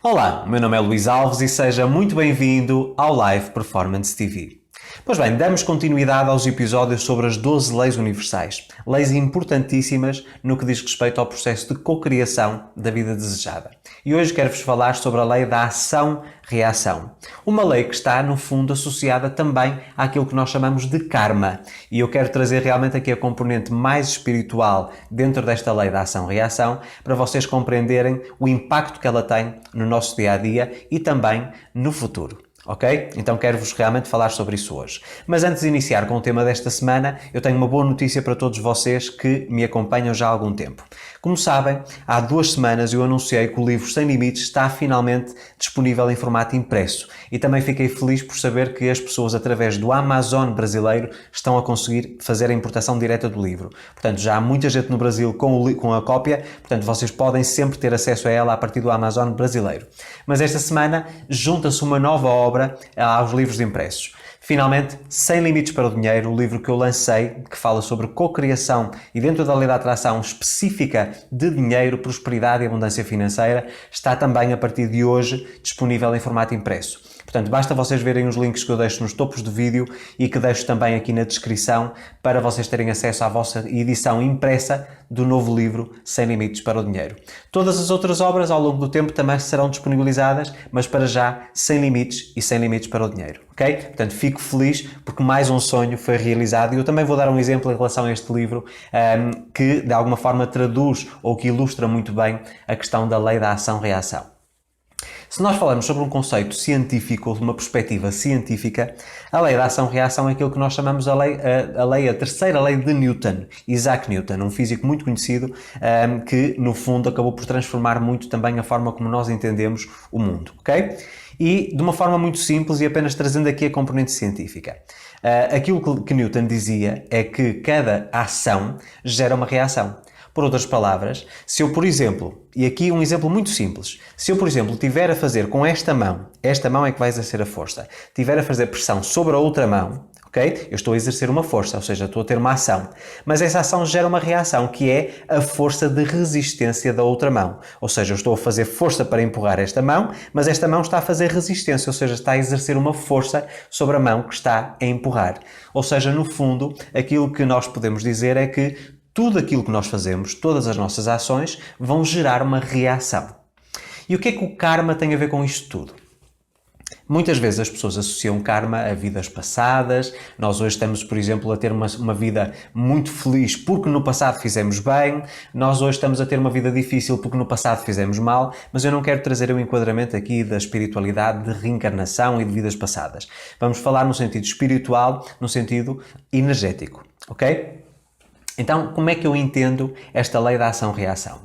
Olá, meu nome é Luís Alves e seja muito bem-vindo ao Live Performance TV. Pois bem, damos continuidade aos episódios sobre as 12 leis universais, leis importantíssimas no que diz respeito ao processo de cocriação da vida desejada. E hoje quero-vos falar sobre a lei da ação-reação, uma lei que está, no fundo, associada também àquilo que nós chamamos de karma. E eu quero trazer realmente aqui a componente mais espiritual dentro desta lei da ação-reação para vocês compreenderem o impacto que ela tem no nosso dia-a-dia e também no futuro. Ok? Então quero-vos realmente falar sobre isso hoje. Mas antes de iniciar com o tema desta semana, eu tenho uma boa notícia para todos vocês que me acompanham já há algum tempo. Como sabem, há 2 semanas eu anunciei que o livro Sem Limites está finalmente disponível em formato impresso e também fiquei feliz por saber que as pessoas através do Amazon brasileiro estão a conseguir fazer a importação direta do livro. Portanto, já há muita gente no Brasil com a cópia, portanto vocês podem sempre ter acesso a ela a partir do Amazon brasileiro. Mas esta semana junta-se uma nova obra aos livros impressos. Finalmente, Sem Limites para o Dinheiro, o livro que eu lancei, que fala sobre cocriação e dentro da lei da atração específica de dinheiro, prosperidade e abundância financeira, está também a partir de hoje disponível em formato impresso. Portanto, basta vocês verem os links que eu deixo nos topos do vídeo e que deixo também aqui na descrição para vocês terem acesso à vossa edição impressa do novo livro Sem Limites para o Dinheiro. Todas as outras obras ao longo do tempo também serão disponibilizadas, mas para já Sem Limites e Sem Limites para o Dinheiro, ok? Portanto, fico feliz porque mais um sonho foi realizado e eu também vou dar um exemplo em relação a este livro que de alguma forma traduz ou que ilustra muito bem a questão da lei da ação-reação. Se nós falarmos sobre um conceito científico ou de uma perspectiva científica, a lei da ação-reação é aquilo que nós chamamos a terceira lei de Newton, Isaac Newton, um físico muito conhecido que, no fundo, acabou por transformar muito também a forma como nós entendemos o mundo, ok? E de uma forma muito simples e apenas trazendo aqui a componente científica. Aquilo que Newton dizia é que cada ação gera uma reação. Por outras palavras, se eu, por exemplo, e aqui um exemplo muito simples, se eu, por exemplo, tiver a fazer com esta mão é que vai exercer a força, tiver a fazer pressão sobre a outra mão, ok? Eu estou a exercer uma força, ou seja, estou a ter uma ação. Mas essa ação gera uma reação, que é a força de resistência da outra mão. Ou seja, eu estou a fazer força para empurrar esta mão, mas esta mão está a fazer resistência, ou seja, está a exercer uma força sobre a mão que está a empurrar. Ou seja, no fundo, aquilo que nós podemos dizer é que tudo aquilo que nós fazemos, todas as nossas ações, vão gerar uma reação. E o que é que o karma tem a ver com isto tudo? Muitas vezes as pessoas associam karma a vidas passadas. Nós hoje estamos, por exemplo, a ter uma vida muito feliz porque no passado fizemos bem. Nós hoje estamos a ter uma vida difícil porque no passado fizemos mal. Mas eu não quero trazer um enquadramento aqui da espiritualidade, de reencarnação e de vidas passadas. Vamos falar no sentido espiritual, no sentido energético, ok? Então, como é que eu entendo esta lei da ação-reação?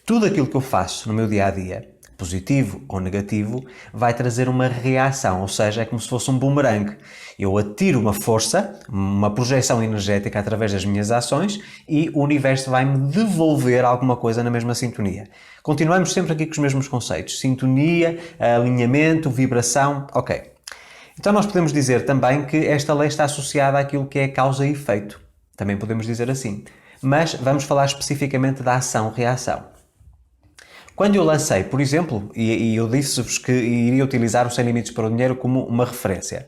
Tudo aquilo que eu faço no meu dia-a-dia, positivo ou negativo, vai trazer uma reação, ou seja, é como se fosse um bumerangue. Eu atiro uma força, uma projeção energética através das minhas ações e o universo vai-me devolver alguma coisa na mesma sintonia. Continuamos sempre aqui com os mesmos conceitos. Sintonia, alinhamento, vibração, ok. Então nós podemos dizer também que esta lei está associada àquilo que é causa e efeito. Também podemos dizer assim. Mas vamos falar especificamente da ação-reação. Quando eu lancei, por exemplo, e eu disse-vos que iria utilizar o Sem Limites para o Dinheiro como uma referência.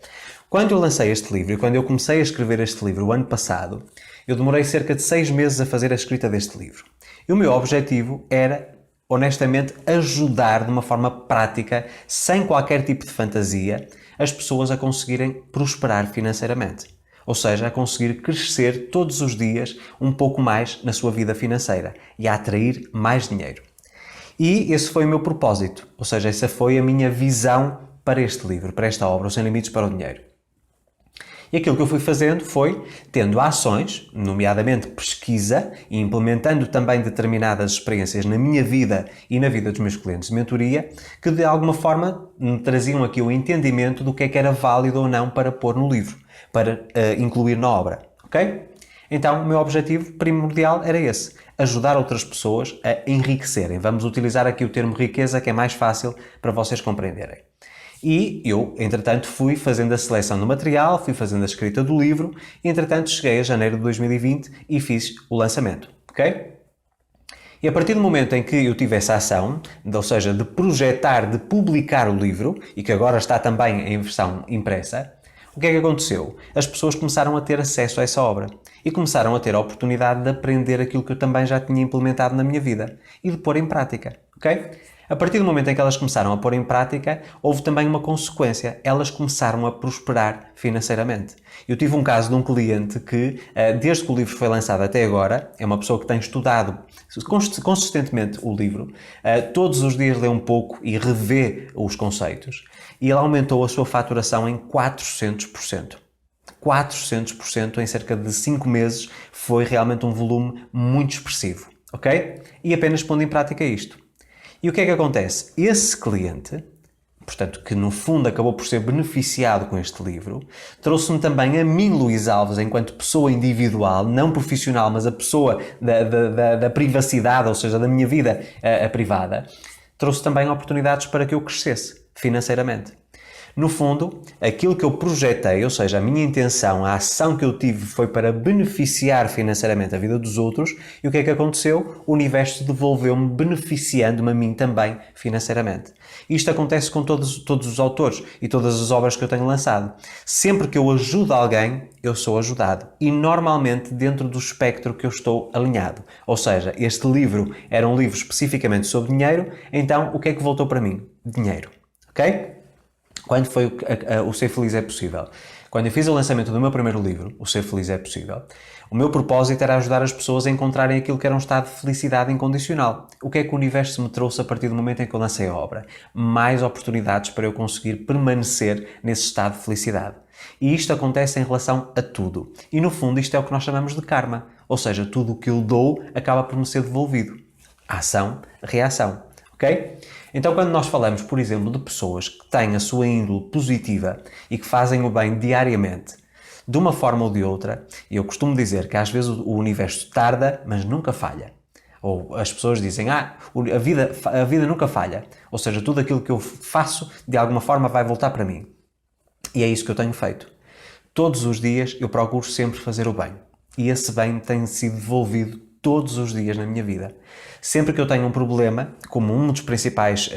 Quando eu lancei este livro e quando eu comecei a escrever este livro o ano passado, eu demorei cerca de 6 meses a fazer a escrita deste livro. E o meu objetivo era, honestamente, ajudar de uma forma prática, sem qualquer tipo de fantasia, as pessoas a conseguirem prosperar financeiramente. Ou seja, a conseguir crescer todos os dias um pouco mais na sua vida financeira e a atrair mais dinheiro. E esse foi o meu propósito, ou seja, essa foi a minha visão para este livro, para esta obra, o Sem Limites para o Dinheiro. E aquilo que eu fui fazendo foi tendo ações, nomeadamente pesquisa, e implementando também determinadas experiências na minha vida e na vida dos meus clientes de mentoria, que de alguma forma me traziam aqui o entendimento do que é que era válido ou não para pôr no livro, para incluir na obra, ok? Então, o meu objetivo primordial era esse, ajudar outras pessoas a enriquecerem. Vamos utilizar aqui o termo riqueza, que é mais fácil para vocês compreenderem. E eu, entretanto, fui fazendo a seleção do material, fui fazendo a escrita do livro e, entretanto, cheguei a janeiro de 2020 e fiz o lançamento, ok? E a partir do momento em que eu tive essa ação, ou seja, de projetar, de publicar o livro, e que agora está também em versão impressa, o que é que aconteceu? As pessoas começaram a ter acesso a essa obra e começaram a ter a oportunidade de aprender aquilo que eu também já tinha implementado na minha vida e de pôr em prática, ok? A partir do momento em que elas começaram a pôr em prática, houve também uma consequência. Elas começaram a prosperar financeiramente. Eu tive um caso de um cliente que, desde que o livro foi lançado até agora, é uma pessoa que tem estudado consistentemente o livro, todos os dias lê um pouco e revê os conceitos, e ele aumentou a sua faturação em 400%. 400% em cerca de 5 meses foi realmente um volume muito expressivo, ok? E apenas pondo em prática isto. E o que é que acontece? Esse cliente, portanto, que no fundo acabou por ser beneficiado com este livro, trouxe-me também a mim, Luís Alves, enquanto pessoa individual, não profissional, mas a pessoa da privacidade, ou seja, da minha vida privada, trouxe também oportunidades para que eu crescesse financeiramente. No fundo, aquilo que eu projetei, ou seja, a minha intenção, a ação que eu tive foi para beneficiar financeiramente a vida dos outros, e o que é que aconteceu? O universo devolveu-me, beneficiando-me a mim também financeiramente. Isto acontece com todos os autores e todas as obras que eu tenho lançado. Sempre que eu ajudo alguém, eu sou ajudado. E normalmente dentro do espectro que eu estou alinhado. Ou seja, este livro era um livro especificamente sobre dinheiro, então o que é que voltou para mim? Dinheiro. Ok? Quando foi o Ser Feliz é Possível? Quando eu fiz o lançamento do meu primeiro livro, O Ser Feliz é Possível, o meu propósito era ajudar as pessoas a encontrarem aquilo que era um estado de felicidade incondicional. O que é que o universo me trouxe a partir do momento em que eu lancei a obra? Mais oportunidades para eu conseguir permanecer nesse estado de felicidade. E isto acontece em relação a tudo. E no fundo isto é o que nós chamamos de karma. Ou seja, tudo o que eu dou acaba por me ser devolvido. Ação, reação. Ok? Então, quando nós falamos, por exemplo, de pessoas que têm a sua índole positiva e que fazem o bem diariamente, de uma forma ou de outra, e eu costumo dizer que às vezes o universo tarda, mas nunca falha. Ou as pessoas dizem, a vida nunca falha. Ou seja, tudo aquilo que eu faço, de alguma forma, vai voltar para mim. E é isso que eu tenho feito. Todos os dias eu procuro sempre fazer o bem. E esse bem tem sido devolvido todos os dias na minha vida. Sempre que eu tenho um problema, como um dos principais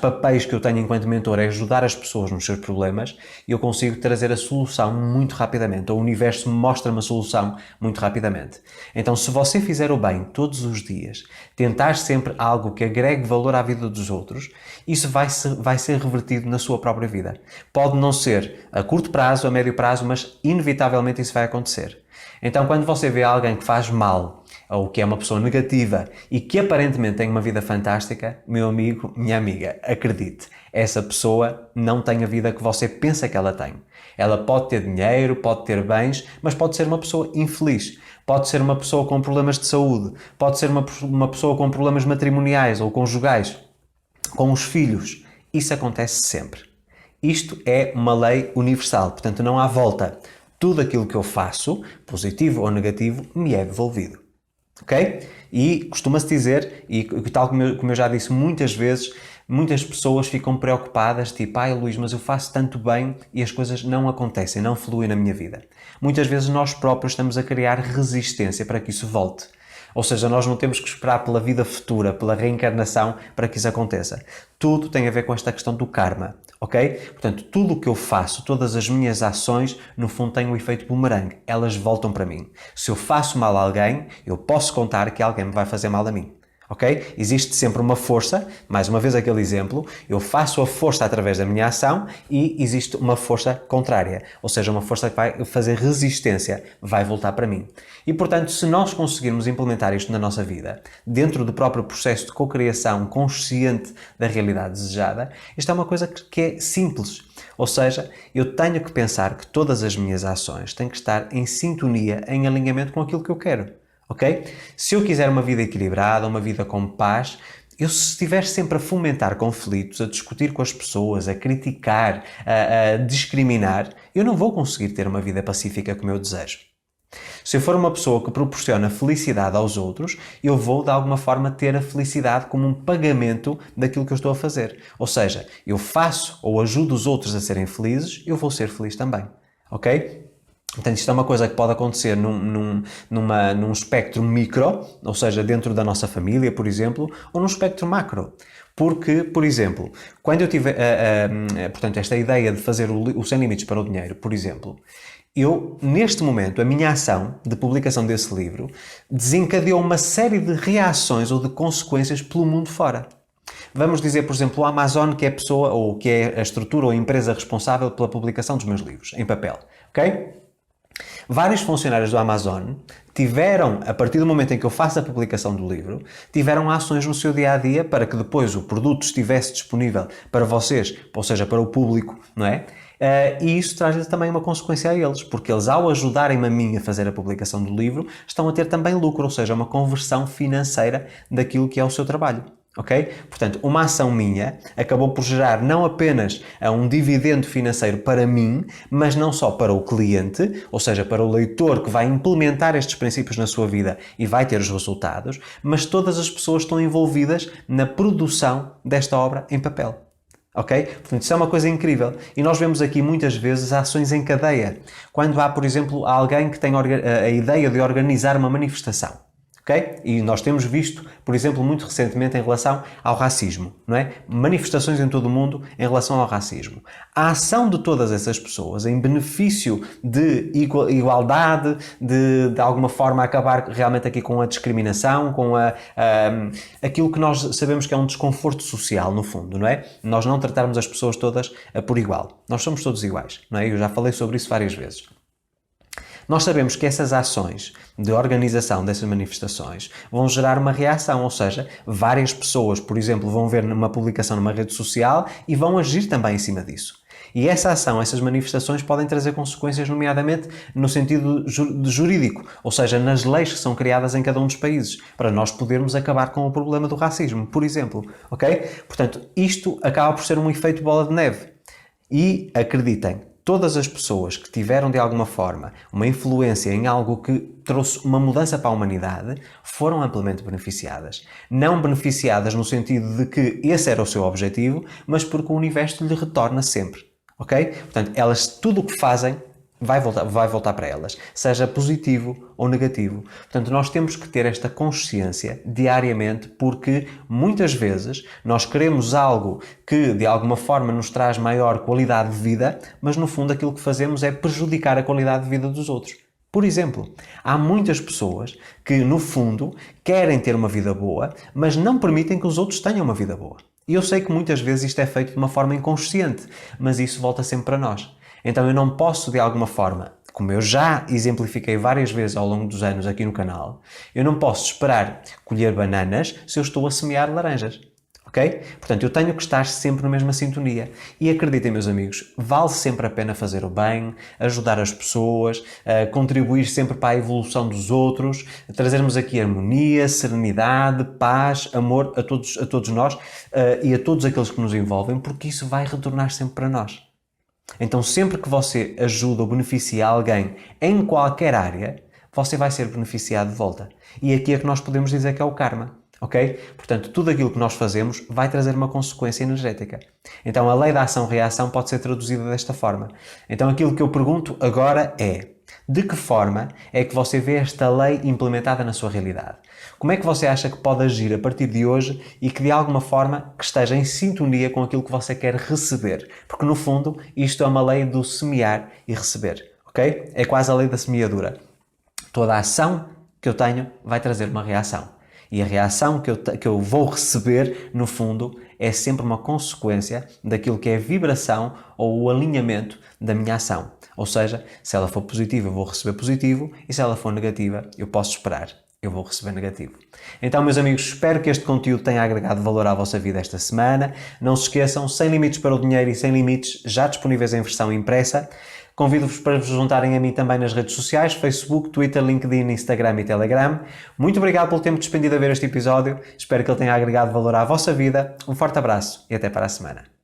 papéis que eu tenho enquanto mentor é ajudar as pessoas nos seus problemas, eu consigo trazer a solução muito rapidamente. O universo me mostra-me a solução muito rapidamente. Então, se você fizer o bem todos os dias, tentar sempre algo que agregue valor à vida dos outros, isso vai ser revertido na sua própria vida. Pode não ser a curto prazo, a médio prazo, mas inevitavelmente isso vai acontecer. Então, quando você vê alguém que faz mal, ou que é uma pessoa negativa e que aparentemente tem uma vida fantástica, meu amigo, minha amiga, acredite, essa pessoa não tem a vida que você pensa que ela tem. Ela pode ter dinheiro, pode ter bens, mas pode ser uma pessoa infeliz. Pode ser uma pessoa com problemas de saúde, pode ser uma pessoa com problemas matrimoniais ou conjugais, com os filhos. Isso acontece sempre. Isto é uma lei universal, portanto não há volta. Tudo aquilo que eu faço, positivo ou negativo, me é devolvido. Ok? E costuma-se dizer, e tal como eu já disse muitas vezes, muitas pessoas ficam preocupadas, tipo, Luís, mas eu faço tanto bem e as coisas não acontecem, não fluem na minha vida. Muitas vezes nós próprios estamos a criar resistência para que isso volte. Ou seja, nós não temos que esperar pela vida futura, pela reencarnação, para que isso aconteça. Tudo tem a ver com esta questão do karma, ok? Portanto, tudo o que eu faço, todas as minhas ações, no fundo têm um efeito bumerangue. Elas voltam para mim. Se eu faço mal a alguém, eu posso contar que alguém me vai fazer mal a mim. Ok? Existe sempre uma força, mais uma vez aquele exemplo, eu faço a força através da minha ação e existe uma força contrária, ou seja, uma força que vai fazer resistência, vai voltar para mim. E portanto, se nós conseguirmos implementar isto na nossa vida, dentro do próprio processo de cocriação consciente da realidade desejada, isto é uma coisa que é simples. Ou seja, eu tenho que pensar que todas as minhas ações têm que estar em sintonia, em alinhamento com aquilo que eu quero. Ok? Se eu quiser uma vida equilibrada, uma vida com paz, eu se estiver sempre a fomentar conflitos, a discutir com as pessoas, a criticar, a discriminar, eu não vou conseguir ter uma vida pacífica como eu desejo. Se eu for uma pessoa que proporciona felicidade aos outros, eu vou de alguma forma ter a felicidade como um pagamento daquilo que eu estou a fazer. Ou seja, eu faço ou ajudo os outros a serem felizes, eu vou ser feliz também. Ok? Portanto, isto é uma coisa que pode acontecer num espectro micro, ou seja, dentro da nossa família, por exemplo, ou num espectro macro. Porque, por exemplo, quando eu tive portanto, esta ideia de fazer o Sem Limites para o Dinheiro, por exemplo, eu, neste momento, a minha ação de publicação desse livro desencadeou uma série de reações ou de consequências pelo mundo fora. Vamos dizer, por exemplo, o Amazon, que é a pessoa ou que é a estrutura ou a empresa responsável pela publicação dos meus livros em papel, ok? Vários funcionários do Amazon tiveram, a partir do momento em que eu faço a publicação do livro, tiveram ações no seu dia-a-dia para que depois o produto estivesse disponível para vocês, ou seja, para o público, não é? E isso traz-lhes também uma consequência a eles, porque eles, ao ajudarem-me a mim a fazer a publicação do livro, estão a ter também lucro, ou seja, uma conversão financeira daquilo que é o seu trabalho. Ok? Portanto, uma ação minha acabou por gerar não apenas um dividendo financeiro para mim, mas não só para o cliente, ou seja, para o leitor que vai implementar estes princípios na sua vida e vai ter os resultados, mas todas as pessoas estão envolvidas na produção desta obra em papel. Ok? Portanto, isso é uma coisa incrível. E nós vemos aqui muitas vezes ações em cadeia. Quando há, por exemplo, alguém que tem a ideia de organizar uma manifestação. Okay? E nós temos visto, por exemplo, muito recentemente em relação ao racismo, não é? Manifestações em todo o mundo em relação ao racismo. A ação de todas essas pessoas em benefício de igualdade, de alguma forma acabar realmente aqui com a discriminação, com aquilo que nós sabemos que é um desconforto social, no fundo, não é? Nós não tratarmos as pessoas todas por igual. Nós somos todos iguais, não é? Eu já falei sobre isso várias vezes. Nós sabemos que essas ações de organização dessas manifestações vão gerar uma reação, ou seja, várias pessoas, por exemplo, vão ver uma publicação numa rede social e vão agir também em cima disso. E essa ação, essas manifestações podem trazer consequências, nomeadamente no sentido jurídico, ou seja, nas leis que são criadas em cada um dos países, para nós podermos acabar com o problema do racismo, por exemplo. Ok? Portanto, isto acaba por ser um efeito bola de neve. E acreditem, todas as pessoas que tiveram de alguma forma uma influência em algo que trouxe uma mudança para a humanidade foram amplamente beneficiadas. Não beneficiadas no sentido de que esse era o seu objetivo, mas porque o universo lhe retorna sempre. Ok? Portanto, elas, tudo o que fazem vai voltar para elas, seja positivo ou negativo. Portanto, nós temos que ter esta consciência diariamente, porque muitas vezes nós queremos algo que de alguma forma nos traz maior qualidade de vida, mas no fundo aquilo que fazemos é prejudicar a qualidade de vida dos outros. Por exemplo, há muitas pessoas que no fundo querem ter uma vida boa, mas não permitem que os outros tenham uma vida boa. E eu sei que muitas vezes isto é feito de uma forma inconsciente, mas isso volta sempre para nós. Então eu não posso, de alguma forma, como eu já exemplifiquei várias vezes ao longo dos anos aqui no canal, eu não posso esperar colher bananas se eu estou a semear laranjas. Ok? Portanto, eu tenho que estar sempre na mesma sintonia. E acreditem, meus amigos, vale sempre a pena fazer o bem, ajudar as pessoas, contribuir sempre para a evolução dos outros, trazermos aqui harmonia, serenidade, paz, amor a todos nós e a todos aqueles que nos envolvem, porque isso vai retornar sempre para nós. Então, sempre que você ajuda ou beneficia alguém em qualquer área, você vai ser beneficiado de volta. E aqui é que nós podemos dizer que é o karma. Ok? Portanto, tudo aquilo que nós fazemos vai trazer uma consequência energética. Então, a lei da ação-reação pode ser traduzida desta forma. Então, aquilo que eu pergunto agora é: de que forma é que você vê esta lei implementada na sua realidade? Como é que você acha que pode agir a partir de hoje e que de alguma forma que esteja em sintonia com aquilo que você quer receber? Porque no fundo isto é uma lei do semear e receber, ok? É quase a lei da semeadura. Toda a ação que eu tenho vai trazer uma reação. E a reação que eu vou receber, no fundo, é sempre uma consequência daquilo que é a vibração ou o alinhamento da minha ação. Ou seja, se ela for positiva, eu vou receber positivo, e se ela for negativa, eu posso esperar, eu vou receber negativo. Então, meus amigos, espero que este conteúdo tenha agregado valor à vossa vida esta semana. Não se esqueçam, Sem Limites para o Dinheiro e Sem Limites, já disponíveis em versão impressa. Convido-vos para vos juntarem a mim também nas redes sociais, Facebook, Twitter, LinkedIn, Instagram e Telegram. Muito obrigado pelo tempo despendido a ver este episódio. Espero que ele tenha agregado valor à vossa vida. Um forte abraço e até para a semana.